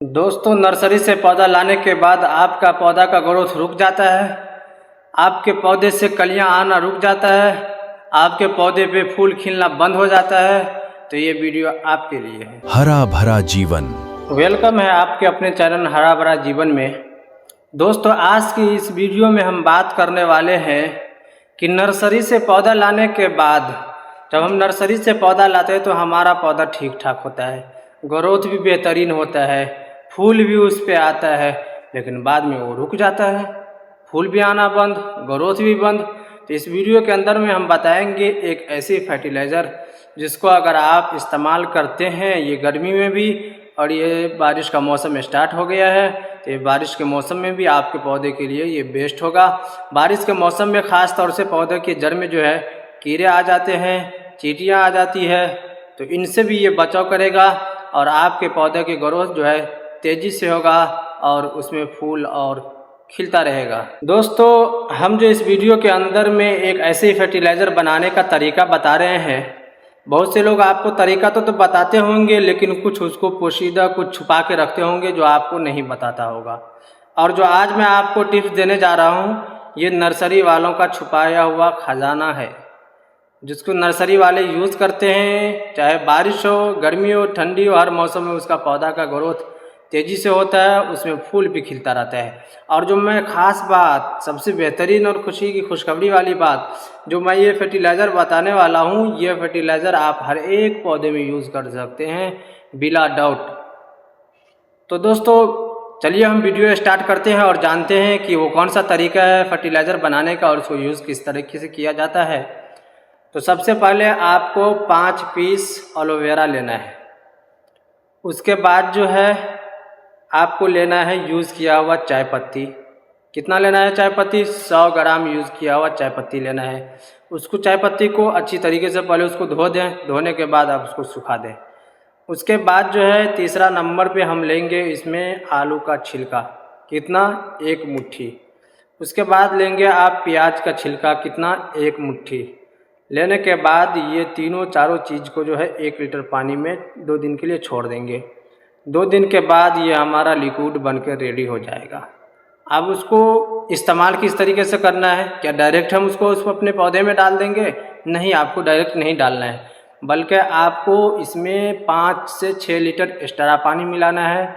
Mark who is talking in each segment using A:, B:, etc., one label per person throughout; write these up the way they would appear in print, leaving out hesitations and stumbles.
A: दोस्तों, नर्सरी से पौधा लाने के बाद आपका पौधा का ग्रोथ रुक जाता है, आपके पौधे से कलियां आना रुक जाता है, आपके पौधे पे फूल खिलना बंद हो जाता है, तो ये वीडियो आपके लिए है।
B: हरा भरा जीवन।
A: वेलकम है आपके अपने चैनल हरा भरा जीवन में। दोस्तों, आज की इस वीडियो में हम बात करने वाले हैं कि नर्सरी से पौधा लाने के बाद जब हम नर्सरी से पौधा लाते हैं तो हमारा पौधा ठीक ठाक होता है, ग्रोथ भी बेहतरीन होता है, फूल भी उस पर आता है, लेकिन बाद में वो रुक जाता है, फूल भी आना बंद, ग्रोथ भी बंद। तो इस वीडियो के अंदर में हम बताएंगे एक ऐसी फर्टिलाइज़र जिसको अगर आप इस्तेमाल करते हैं, ये गर्मी में भी और ये बारिश का मौसम स्टार्ट हो गया है, तो ये बारिश के मौसम में भी आपके पौधे के लिए ये बेस्ट होगा। बारिश के मौसम में ख़ास तौर से पौधे की जड़ में जो है कीड़े आ जाते हैं, चींटियाँ आ जाती है, तो इनसे भी ये बचाव करेगा और आपके पौधे की ग्रोथ जो है तेज़ी से होगा और उसमें फूल और खिलता रहेगा। दोस्तों, हम जो इस वीडियो के अंदर में एक ऐसे फर्टिलाइज़र बनाने का तरीका बता रहे हैं, बहुत से लोग आपको तरीका तो बताते होंगे, लेकिन कुछ उसको पोशीदा कुछ छुपा के रखते होंगे जो आपको नहीं बताता होगा। और जो आज मैं आपको टिप्स देने जा रहा हूँ, ये नर्सरी वालों का छुपाया हुआ खजाना है, जिसको नर्सरी वाले यूज़ करते हैं। चाहे बारिश हो, गर्मी हो, ठंडी हो, हर मौसम में उसका पौधा का ग्रोथ तेज़ी से होता है, उसमें फूल भी खिलता रहता है। और जो मैं ख़ास बात, सबसे बेहतरीन और खुशी की खुशखबरी वाली बात, जो मैं ये फर्टिलाइज़र बताने वाला हूँ, ये फर्टिलाइज़र आप हर एक पौधे में यूज़ कर सकते हैं बिला डाउट। तो दोस्तों, चलिए हम वीडियो स्टार्ट करते हैं और जानते हैं कि वो कौन सा तरीका है फर्टिलाइज़र बनाने का और उसको यूज़ किस तरीके से किया जाता है। तो सबसे पहले आपको 5 पीस एलोवेरा लेना है। उसके बाद जो है आपको लेना है यूज़ किया हुआ चाय पत्ती। कितना लेना है चाय पत्ती? 100 ग्राम यूज़ किया हुआ चाय पत्ती लेना है। उसको चाय पत्ती को अच्छी तरीके से पहले उसको धो दें, धोने के बाद आप उसको सुखा दें। उसके बाद जो है तीसरा नंबर पे हम लेंगे इसमें आलू का छिलका। कितना? 1 मुट्ठी। उसके बाद लेंगे आप प्याज का छिलका। कितना? 1 मुट्ठी। लेने के बाद ये तीनों चारों चीज़ को जो है 1 लीटर पानी में 2 दिन के लिए छोड़ देंगे। 2 दिन के बाद ये हमारा लिक्विड बनकर रेडी हो जाएगा। अब उसको इस्तेमाल किस तरीके से करना है? क्या डायरेक्ट हम उसको अपने पौधे में डाल देंगे? नहीं, आपको डायरेक्ट नहीं डालना है, बल्कि आपको इसमें 5 से 6 लीटर एक्स्ट्रा पानी मिलाना है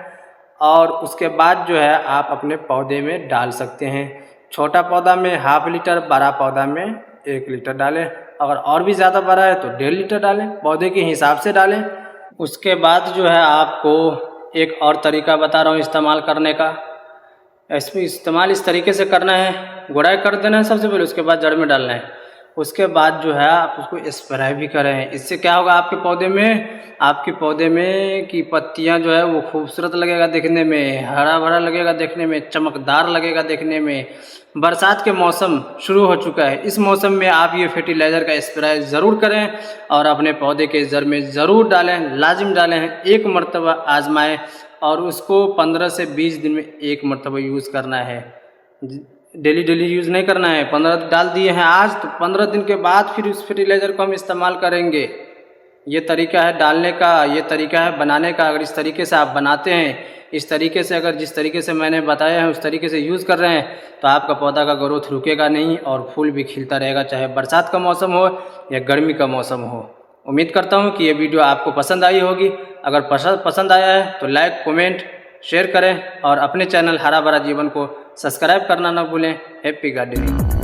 A: और उसके बाद जो है आप अपने पौधे में डाल सकते हैं। छोटा पौधा में ½ लीटर, बड़ा पौधा में 1 लीटर डालें। अगर और भी ज़्यादा बड़ा है तो 1.5 लीटर डालें, पौधे के हिसाब से डालें। उसके बाद जो है आपको एक और तरीका बता रहा हूँ इस्तेमाल करने का। इसमें इस्तेमाल इस तरीके से करना है, गुड़ाई कर देना है सबसे पहले, उसके बाद जड़ में डालना है। उसके बाद जो है आप उसको स्प्रे भी करें। इससे क्या होगा, आपके पौधे में की पत्तियां जो है वो खूबसूरत लगेगा देखने में, हरा भरा लगेगा देखने में, चमकदार लगेगा देखने में। बरसात के मौसम शुरू हो चुका है, इस मौसम में आप ये फर्टिलाइज़र का स्प्रे ज़रूर करें और अपने पौधे के जड़ में ज़रूर डालें, लाजिम डालें। 1 मरतबा आजमाएं और उसको 15 से 20 दिन में 1 मरतबा यूज़ करना है। डेली यूज़ नहीं करना है। 15 डाल दिए हैं आज, तो 15 दिन के बाद फिर उस फर्टिलाइज़र को हम इस्तेमाल करेंगे। ये तरीका है डालने का, ये तरीका है बनाने का। अगर इस तरीके से आप बनाते हैं, इस तरीके से अगर जिस तरीके से मैंने बताया है उस तरीके से यूज़ कर रहे हैं, तो आपका पौधा का ग्रोथ रुकेगा नहीं और फूल भी खिलता रहेगा, चाहे बरसात का मौसम हो या गर्मी का मौसम हो। उम्मीद करता हूँ कि ये वीडियो आपको पसंद आई होगी। अगर पसंद आया है तो लाइक, कमेंट, शेयर करें और अपने चैनल हरा भरा जीवन को सब्सक्राइब करना ना भूलें। Happy gardening.